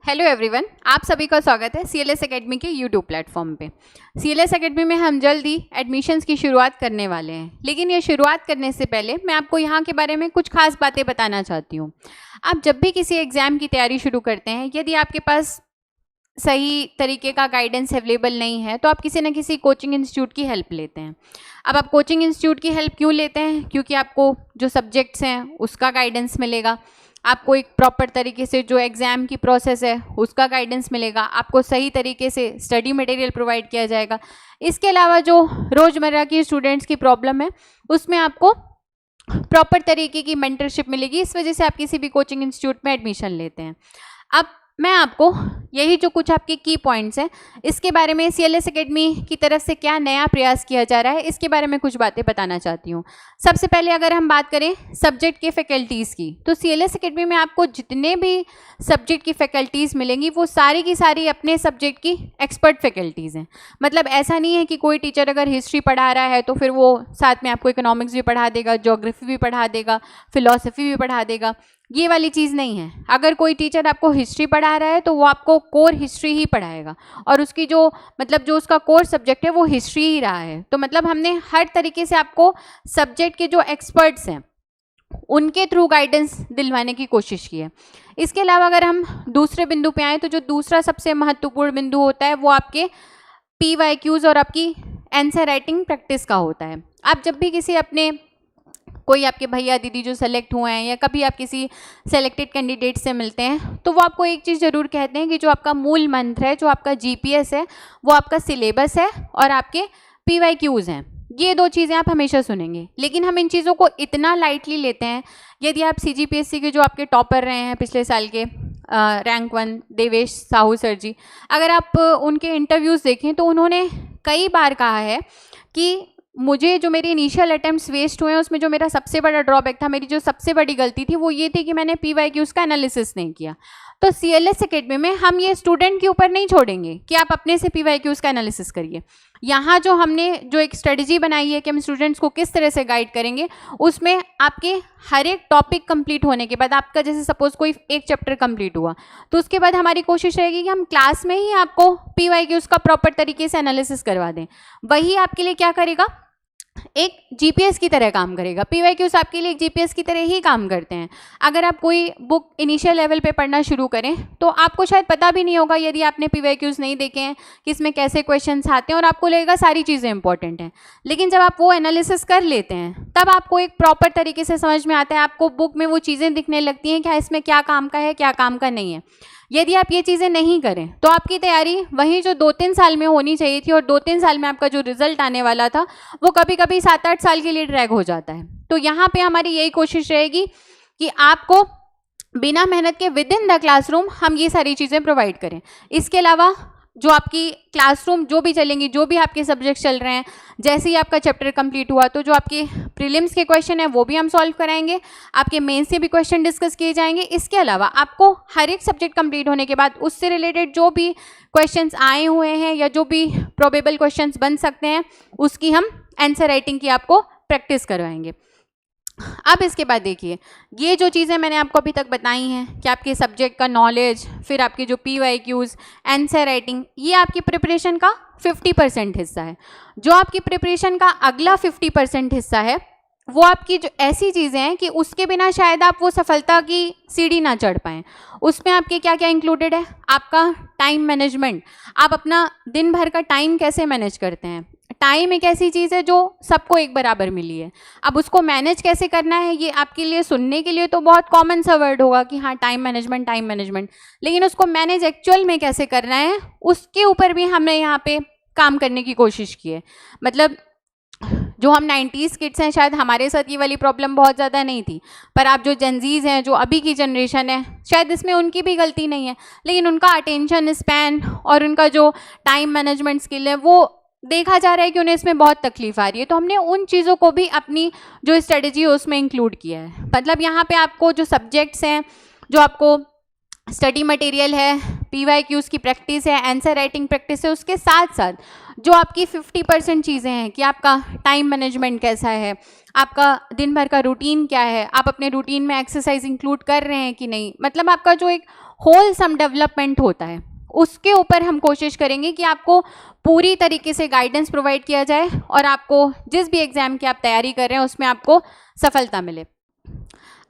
Hello everyone, आप सभी का स्वागत है CLS एकेडमी के यूट्यूब प्लेटफॉर्म पे। CLS एकेडमी में हम जल्द ही एडमिशन्स की शुरुआत करने वाले हैं, लेकिन ये शुरुआत करने से पहले मैं आपको यहाँ के बारे में कुछ खास बातें बताना चाहती हूँ। आप जब भी किसी एग्ज़ाम की तैयारी शुरू करते हैं, यदि आपके पास सही तरीके का गाइडेंस अवेलेबल नहीं है तो आप किसी न किसी कोचिंग इंस्टीट्यूट की हेल्प लेते हैं। अब आप कोचिंग इंस्टीट्यूट की हेल्प क्यों लेते हैं? क्योंकि आपको जो सब्जेक्ट्स हैं उसका गाइडेंस मिलेगा, आपको एक प्रॉपर तरीके से जो एग्ज़ाम की प्रोसेस है उसका गाइडेंस मिलेगा, आपको सही तरीके से स्टडी मटेरियल प्रोवाइड किया जाएगा। इसके अलावा जो रोज़मर्रा की स्टूडेंट्स की प्रॉब्लम है उसमें आपको प्रॉपर तरीके की मेंटरशिप मिलेगी। इस वजह से आप किसी भी कोचिंग इंस्टीट्यूट में एडमिशन लेते हैं। अब मैं आपको यही जो कुछ आपके की पॉइंट्स हैं इसके बारे में CLS एकेडमी की तरफ से क्या नया प्रयास किया जा रहा है इसके बारे में कुछ बातें बताना चाहती हूँ। सबसे पहले अगर हम बात करें सब्जेक्ट के फैकल्टीज़ की, तो CLS एकेडमी में आपको जितने भी सब्जेक्ट की फ़ैकल्टीज़ मिलेंगी वो सारी की सारी अपने सब्जेक्ट की एक्सपर्ट फैकल्टीज़ हैं। मतलब ऐसा नहीं है कि कोई टीचर अगर हिस्ट्री पढ़ा रहा है तो फिर वो साथ में आपको इकोनॉमिक्स भी पढ़ा देगा, ज्योग्राफी भी पढ़ा देगा, फिलॉसफी भी पढ़ा देगा। ये वाली चीज़ नहीं है। अगर कोई टीचर आपको हिस्ट्री पढ़ा रहा है तो वो आपको कोर हिस्ट्री ही पढ़ाएगा और उसकी जो उसका कोर सब्जेक्ट है वो हिस्ट्री ही रहा है। तो मतलब हमने हर तरीके से आपको सब्जेक्ट के जो एक्सपर्ट्स हैं उनके थ्रू गाइडेंस दिलवाने की कोशिश की है। इसके अलावा अगर हम दूसरे बिंदु पे आएँ तो जो दूसरा सबसे महत्वपूर्ण बिंदु होता है वो आपके PYQs और आपकी आंसर राइटिंग प्रैक्टिस का होता है। आप जब भी किसी अपने कोई आपके भैया दीदी जो सेलेक्ट हुए हैं या कभी आप किसी सेलेक्टेड कैंडिडेट से मिलते हैं तो वो आपको एक चीज़ ज़रूर कहते हैं कि जो आपका मूल मंत्र है, जो आपका GPS है, वो आपका सिलेबस है और आपके PYQs हैं। ये दो चीज़ें आप हमेशा सुनेंगे, लेकिन हम इन चीज़ों को इतना लाइटली लेते हैं। यदि आप CGPSC के जो आपके टॉपर रहे हैं पिछले साल के रैंक 1 देवेश साहू सर जी, अगर आप उनके इंटरव्यूज़ देखें तो उन्होंने कई बार कहा है कि मुझे जो मेरे इनिशियल अटेम्प्ट्स वेस्ट हुए हैं उसमें जो मेरा सबसे बड़ा ड्रॉबैक था, मेरी जो सबसे बड़ी गलती थी वो ये थी कि मैंने PYQs का एनालिसिस नहीं किया। तो CLS एकेडमी में हम ये स्टूडेंट के ऊपर नहीं छोड़ेंगे कि आप अपने से PYQs का एनालिसिस करिए। यहाँ जो हमने जो एक स्ट्रेटजी बनाई है कि हम स्टूडेंट्स को किस तरह से गाइड करेंगे, उसमें आपके हर एक टॉपिक कंप्लीट होने के बाद, आपका जैसे सपोज कोई एक चैप्टर कंप्लीट हुआ तो उसके बाद हमारी कोशिश रहेगी कि हम क्लास में ही आपको PYQs का प्रॉपर तरीके से एनालिसिस करवा दें। वही आपके लिए क्या करेगा, एक GPS की तरह काम करेगा। PYQs आपके लिए एक GPS की तरह ही काम करते हैं। अगर आप कोई बुक इनिशियल लेवल पे पढ़ना शुरू करें तो आपको शायद पता भी नहीं होगा, यदि आपने PYQs नहीं देखे हैं कि इसमें कैसे क्वेश्चंस आते हैं, और आपको लगेगा सारी चीज़ें इंपॉर्टेंट हैं। लेकिन जब आप वो एनालिसिस कर लेते हैं तब आपको एक प्रॉपर तरीके से समझ में आता है, आपको बुक में वो चीज़ें दिखने लगती हैं कि हाँ इसमें क्या काम का है, क्या काम का नहीं है। यदि आप ये चीज़ें नहीं करें तो आपकी तैयारी वहीं जो 2-3 साल में होनी चाहिए थी और 2-3 साल में आपका जो रिजल्ट आने वाला था वो कभी कभी 7-8 साल के लिए ड्रैग हो जाता है। तो यहाँ पे हमारी यही कोशिश रहेगी कि आपको बिना मेहनत के विद इन द क्लासरूम हम ये सारी चीज़ें प्रोवाइड करें। इसके अलावा जो आपकी क्लासरूम जो भी चलेंगी, जो भी आपके सब्जेक्ट चल रहे हैं, जैसे ही आपका चैप्टर कंप्लीट हुआ तो जो आपके प्रीलिम्स के क्वेश्चन हैं वो भी हम सॉल्व कराएंगे, आपके मेन से भी क्वेश्चन डिस्कस किए जाएंगे। इसके अलावा आपको हर एक सब्जेक्ट कंप्लीट होने के बाद उससे रिलेटेड जो भी क्वेश्चंस आए हुए हैं या जो भी प्रोबेबल क्वेश्चंस बन सकते हैं उसकी हम आंसर राइटिंग की आपको प्रैक्टिस करवाएंगे। अब इसके बाद देखिए, ये जो चीज़ें मैंने आपको अभी तक बताई हैं कि आपके सब्जेक्ट का नॉलेज, फिर आपके जो PYQs, आंसर राइटिंग, ये आपकी प्रिपरेशन का 50% हिस्सा है। जो आपकी प्रिपरेशन का अगला 50% हिस्सा है वो आपकी जो ऐसी चीज़ें हैं कि उसके बिना शायद आप वो सफलता की सीढ़ी ना चढ़ पाएँ। उसमें आपके क्या क्या इंक्लूडेड है, आपका टाइम मैनेजमेंट, आप अपना दिन भर का टाइम कैसे मैनेज करते हैं। टाइम एक ऐसी चीज़ है जो सबको एक बराबर मिली है, अब उसको मैनेज कैसे करना है ये आपके लिए सुनने के लिए तो बहुत कॉमन सा वर्ड होगा कि हाँ टाइम मैनेजमेंट, लेकिन उसको मैनेज एक्चुअल में कैसे करना है उसके ऊपर भी हमने यहाँ पे काम करने की कोशिश की है। मतलब जो हम 90s किड्स हैं शायद हमारे साथ ये वाली प्रॉब्लम बहुत ज़्यादा नहीं थी, पर आप जो जेनजीज हैं, जो अभी की जनरेशन है, शायद इसमें उनकी भी गलती नहीं है, लेकिन उनका अटेंशन स्पैन और उनका जो टाइम मैनेजमेंट स्किल है वो देखा जा रहा है कि उन्हें इसमें बहुत तकलीफ आ रही है। तो हमने उन चीज़ों को भी अपनी जो स्ट्रेटजी है उसमें इंक्लूड किया है। मतलब यहाँ पे आपको जो सब्जेक्ट्स हैं, जो आपको स्टडी मटेरियल है, PYQs की प्रैक्टिस है, आंसर राइटिंग प्रैक्टिस है, उसके साथ साथ जो आपकी 50% चीज़ें हैं कि आपका टाइम मैनेजमेंट कैसा है, आपका दिन भर का रूटीन क्या है, आप अपने रूटीन में एक्सरसाइज इंक्लूड कर रहे हैं कि नहीं, मतलब आपका जो एक होलसम डेवलपमेंट होता है, उसके ऊपर हम कोशिश करेंगे कि आपको पूरी तरीके से गाइडेंस प्रोवाइड किया जाए और आपको जिस भी एग्ज़ाम की आप तैयारी कर रहे हैं उसमें आपको सफलता मिले।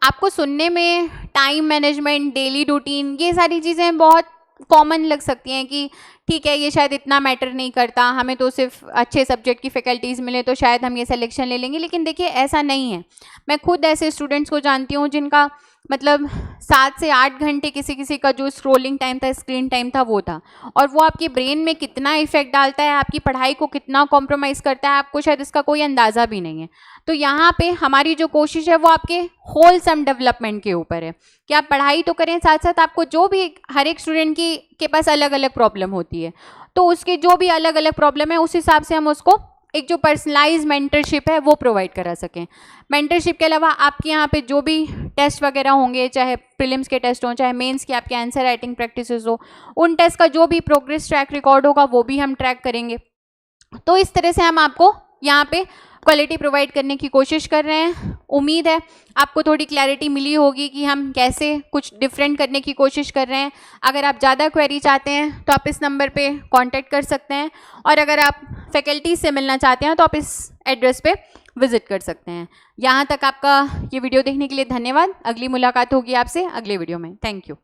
आपको सुनने में टाइम मैनेजमेंट, डेली रूटीन, ये सारी चीज़ें बहुत कॉमन लग सकती हैं कि ठीक है ये शायद इतना मैटर नहीं करता, हमें तो सिर्फ अच्छे सब्जेक्ट की फैकल्टीज़ मिले तो शायद हम ये सिलेक्शन ले लेंगे, लेकिन देखिए ऐसा नहीं है। मैं खुद ऐसे स्टूडेंट्स को जानती हूँ जिनका मतलब 7 से 8 घंटे किसी किसी का जो स्क्रोलिंग टाइम था, स्क्रीन टाइम था, वो था, और वो आपके ब्रेन में कितना इफेक्ट डालता है, आपकी पढ़ाई को कितना कॉम्प्रोमाइज़ करता है, आपको शायद इसका कोई अंदाज़ा भी नहीं है। तो यहाँ पे हमारी जो कोशिश है वो आपके होलसम डेवलपमेंट के ऊपर है कि आप पढ़ाई तो करें, साथ साथ आपको जो भी हर एक स्टूडेंट के पास अलग अलग प्रॉब्लम होती है, तो उसके जो भी अलग अलग प्रॉब्लम है उस हिसाब से हम उसको एक जो पर्सनलाइज मेंटरशिप है वो प्रोवाइड करा सकें। मेंटरशिप के अलावा आपके यहाँ पे जो भी टेस्ट वगैरह होंगे, चाहे प्रीलिम्स के टेस्ट हों, चाहे मेंस की आपके आंसर राइटिंग प्रैक्टिसेस हो, उन टेस्ट का जो भी प्रोग्रेस ट्रैक रिकॉर्ड होगा वो भी हम ट्रैक करेंगे। तो इस तरह से हम आपको यहाँ पे क्वालिटी प्रोवाइड करने की कोशिश कर रहे हैं। उम्मीद है आपको थोड़ी क्लैरिटी मिली होगी कि हम कैसे कुछ डिफरेंट करने की कोशिश कर रहे हैं। अगर आप ज़्यादा क्वेरी चाहते हैं तो आप इस नंबर पे कांटेक्ट कर सकते हैं, और अगर आप फैकल्टी से मिलना चाहते हैं तो आप इस एड्रेस पे विजिट कर सकते हैं। यहाँ तक आपका ये वीडियो देखने के लिए धन्यवाद। अगली मुलाकात होगी आपसे अगले वीडियो में। Thank you.